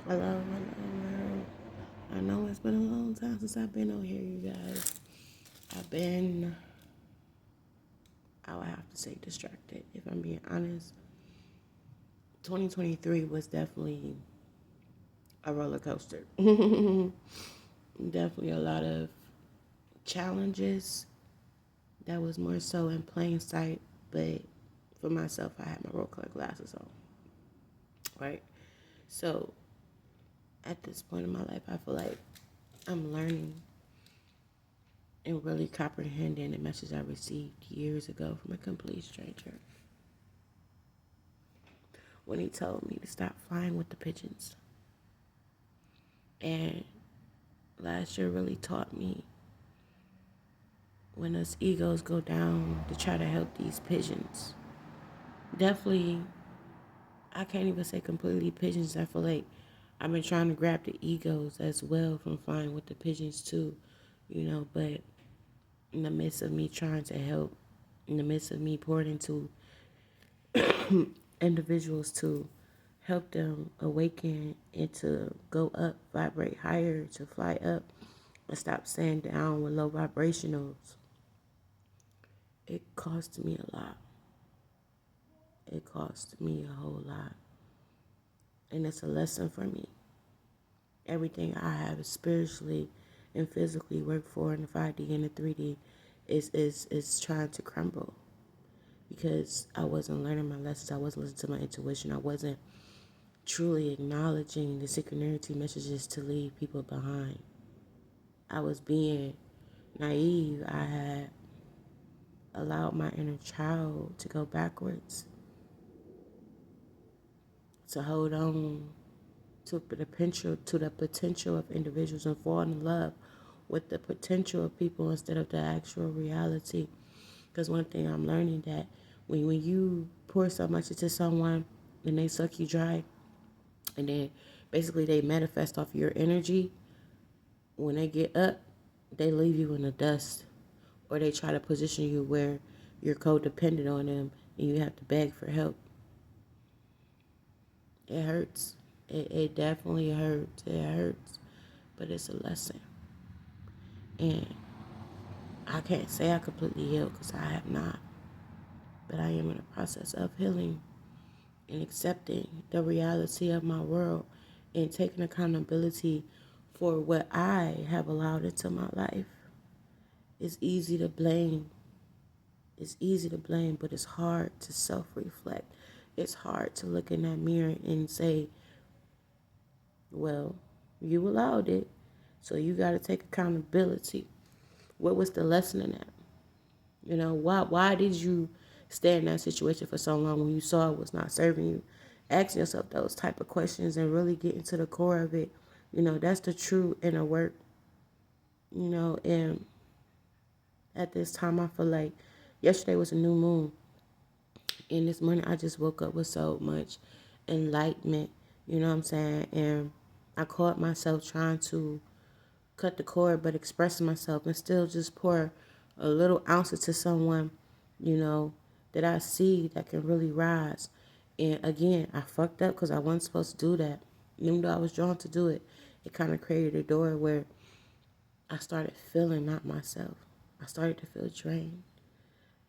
Hello, hello, hello. I know it's been a long time since I've been on here, you guys. I've been, I would have to say, distracted. If I'm being honest, 2023 was definitely a roller coaster. Definitely a lot of challenges that was more so in plain sight. But for myself, I had my role color glasses on, right? So at this point in my life, I feel like I'm learning and really comprehending the message I received years ago from a complete stranger when he told me to stop flying with the pigeons. And last year really taught me when us egos go down to try to help these pigeons. Definitely, I can't even say completely pigeons. I feel like I've been trying to grab the egos as well from flying with the pigeons too, but in the midst of me trying to help, in the midst of me pouring into individuals to help them awaken and to go up, vibrate higher, to fly up and stop staying down with low vibrationals. It cost me a lot. It cost me a whole lot. And it's a lesson for me. Everything I have spiritually and physically worked for in the 5D and the 3D is trying to crumble because I wasn't learning my lessons. I wasn't listening to my intuition. I wasn't truly acknowledging the synchronicity messages to leave people behind. I was being naive. I had allowed my inner child to go backwards, to hold on to the potential of individuals and fall in love with the potential of people instead of the actual reality. Because one thing I'm learning that when you pour so much into someone and they suck you dry, and then basically they manifest off your energy, when they get up, they leave you in the dust, or they try to position you where you're codependent on them and you have to beg for help. It hurts. It definitely hurts. It hurts. But it's a lesson. And I can't say I completely healed because I have not. But I am in the process of healing and accepting the reality of my world and taking accountability for what I have allowed into my life. It's easy to blame. It's easy to blame, but it's hard to self-reflect. It's hard to look in that mirror and say, well, you allowed it, so you got to take accountability. What was the lesson in that? Why did you stay in that situation for so long when you saw it was not serving you? Ask yourself those type of questions and really get into the core of it. That's the true inner work. And at this time, I feel like yesterday was a new moon. And this morning, I just woke up with so much enlightenment. You know what I'm saying? And I caught myself trying to cut the cord, but expressing myself and still just pour a little ounce to someone, you know, that I see that can really rise. And again, I fucked up because I wasn't supposed to do that. Even though I was drawn to do it, it kind of created a door where I started feeling not myself. I started to feel drained.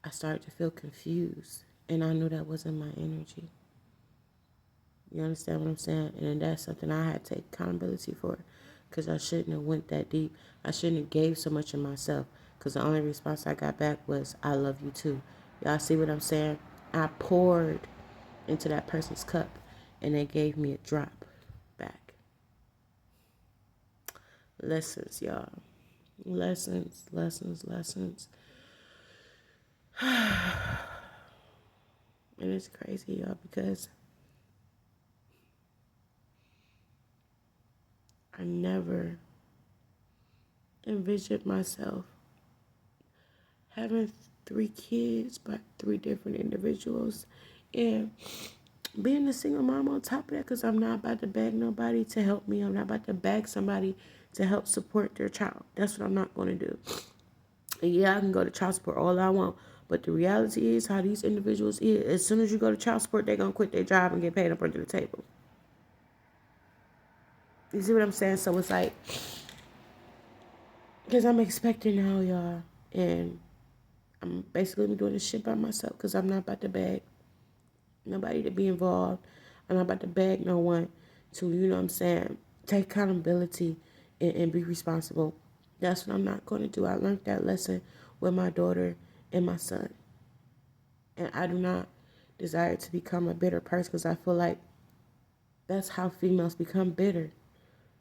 I started to feel confused. And I knew that wasn't my energy. You understand what I'm saying? And that's something I had to take accountability for, because I shouldn't have went that deep. I shouldn't have gave so much of myself, because the only response I got back was, I love you too. Y'all see what I'm saying? I poured into that person's cup and they gave me a drop back. Lessons, y'all. Lessons, lessons, lessons. And it's crazy, y'all, because I never envisioned myself having 3 kids by 3 different individuals and being a single mom on top of that, because I'm not about to beg nobody to help me. I'm not about to beg somebody to help support their child. That's what I'm not going to do. And yeah, I can go to child support all I want, but the reality is how these individuals is. As soon as you go to child support, they're going to quit their job and get paid up under the table. You see what I'm saying? So it's like, because I'm expecting now, y'all, and I'm basically doing this shit by myself because I'm not about to beg nobody to be involved. I'm not about to beg no one to, you know what I'm saying, take accountability and be responsible. That's what I'm not going to do. I learned that lesson with my daughter and my son. And I do not desire to become a bitter person because I feel like that's how females become bitter.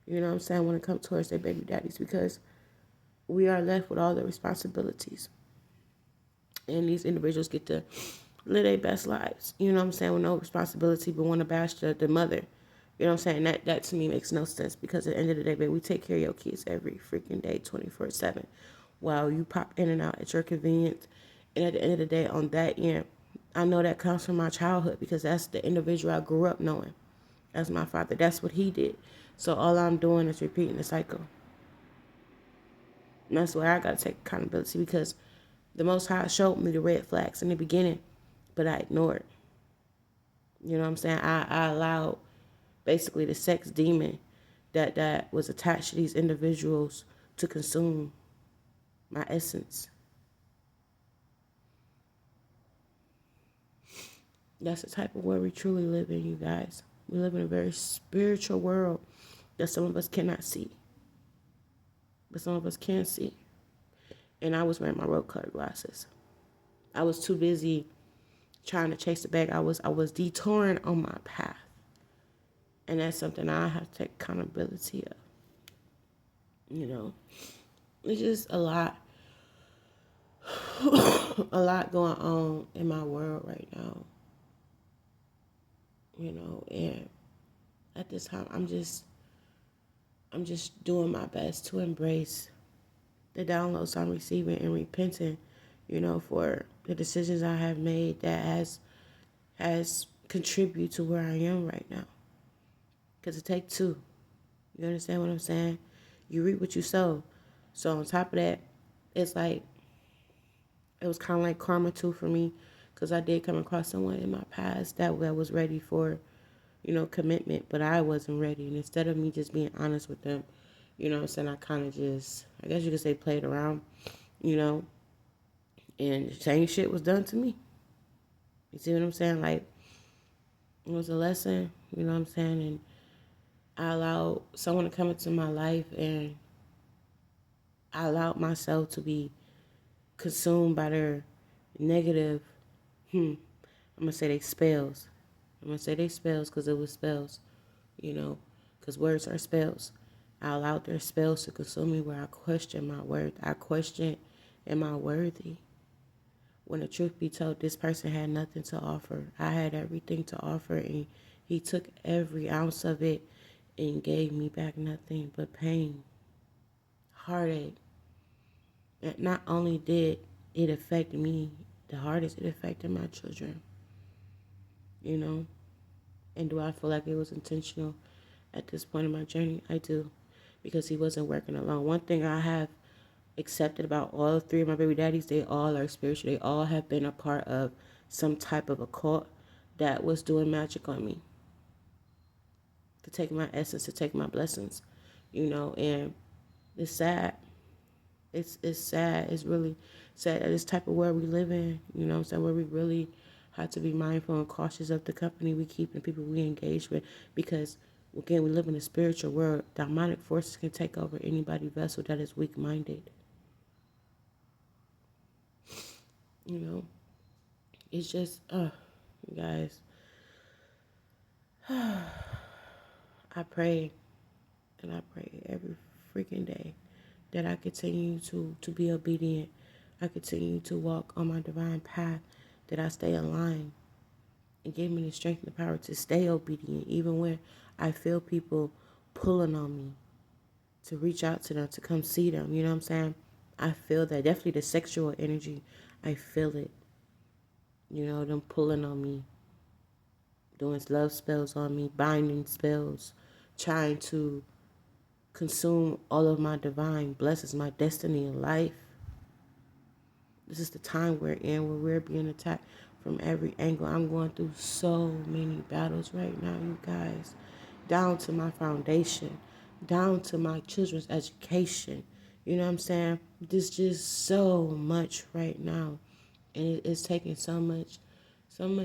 You know what I'm saying? When it comes towards their baby daddies, because we are left with all the responsibilities. And these individuals get to live their best lives. You know what I'm saying? With no responsibility, but want to bash the mother. You know what I'm saying? That to me makes no sense because at the end of the day, baby, we take care of your kids every freaking day, 24/7, while you pop in and out at your convenience. And at the end of the day, on that end, I know that comes from my childhood because that's the individual I grew up knowing. That's my father. That's what he did. So all I'm doing is repeating the cycle. And that's where I got to take accountability because the Most High showed me the red flags in the beginning, but I ignored. You know what I'm saying? I allowed basically the sex demon that was attached to these individuals to consume my essence. That's the type of world we truly live in, you guys. We live in a very spiritual world that some of us cannot see, but some of us can see. And I was wearing my road colored glasses. I was too busy trying to chase the bag. I was detouring on my path. And that's something I have to take accountability of. You know, it's just a lot, a lot going on in my world right now. You know, and at this time, I'm just doing my best to embrace the downloads I'm receiving and repenting, you know, for the decisions I have made that has contributed to where I am right now. Because it takes two. You understand what I'm saying? You reap what you sow. So on top of that, it's like, it was kind of like karma too for me. Because I did come across someone in my past that was ready for, you know, commitment. But I wasn't ready. And instead of me just being honest with them, you know what I'm saying, I kind of just, I guess you could say, played around, you know. And the same shit was done to me. You see what I'm saying? Like, it was a lesson, you know what I'm saying? And I allowed someone to come into my life and I allowed myself to be consumed by their negative, I'm going to say they spells. I'm going to say they spells because it was spells, you know, because words are spells. I allowed their spells to consume me where I questioned my worth. I questioned, am I worthy? When the truth be told, this person had nothing to offer. I had everything to offer, and he took every ounce of it and gave me back nothing but pain, heartache. And not only did it affect me the hardest, it affected my children, you know. And do I feel like it was intentional at this point in my journey? I do, because he wasn't working alone. One thing I have accepted about all three of my baby daddies, they all are spiritual. They all have been a part of some type of a cult that was doing magic on me to take my essence, to take my blessings, you know. And it's sad. It's sad. It's really sad that this type of world we live in, you know what I'm saying, where we really have to be mindful and cautious of the company we keep and people we engage with, because again, we live in a spiritual world. Demonic forces can take over anybody vessel that is weak-minded. You know, it's just, you guys, I pray, and I pray every freaking day that I continue to be obedient. I continue to walk on my divine path, that I stay aligned, and give me the strength and the power to stay obedient, even when I feel people pulling on me to reach out to them, to come see them. You know what I'm saying? I feel that. Definitely the sexual energy, I feel it. You know, them pulling on me, doing love spells on me, binding spells, trying to consume all of my divine blessings, my destiny in life. This is the time we're in where we're being attacked from every angle. I'm going through so many battles right now, you guys, down to my foundation. down to my children's education. You know what I'm saying? There's just so much right now. And it's taking so much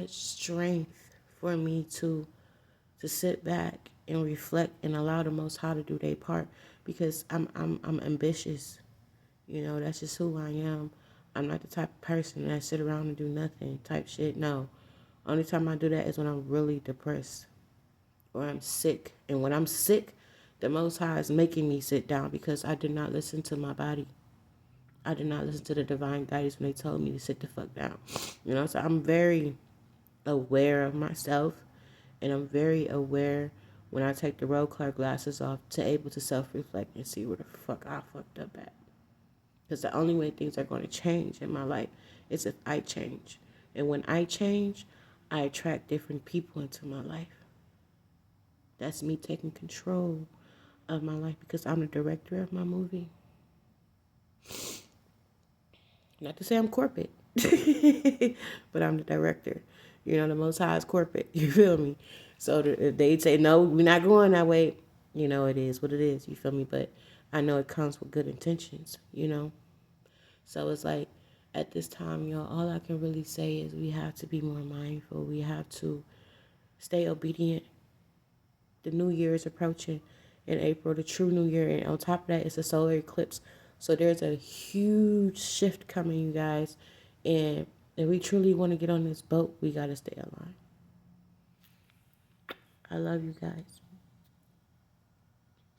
strength for me to sit back and reflect and allow the Most High to do their part, because I'm ambitious. You know, that's just who I am. I'm not the type of person that sit around and do nothing type shit. No. Only time I do that is when I'm really depressed or I'm sick. And when I'm sick, the Most High is making me sit down because I did not listen to my body. I did not listen to the divine guidance when they told me to sit the fuck down. You know, so I'm very aware of myself, and I'm very aware when I take the road car glasses off to able to self-reflect and see where the fuck I fucked up at. Because the only way things are going to change in my life is if I change. And when I change, I attract different people into my life. That's me taking control of my life because I'm the director of my movie. Not to say I'm corporate, but I'm the director. You know, the Most High is corporate. You feel me? So if they say, no, we're not going that way, you know, it is what it is. You feel me? But I know it comes with good intentions, you know? So it's like, at this time, y'all, all I can really say is we have to be more mindful. We have to stay obedient. The new year is approaching in April, the true new year. And on top of that, it's a solar eclipse. So there's a huge shift coming, you guys. And if we truly want to get on this boat, we got to stay aligned. I love you guys.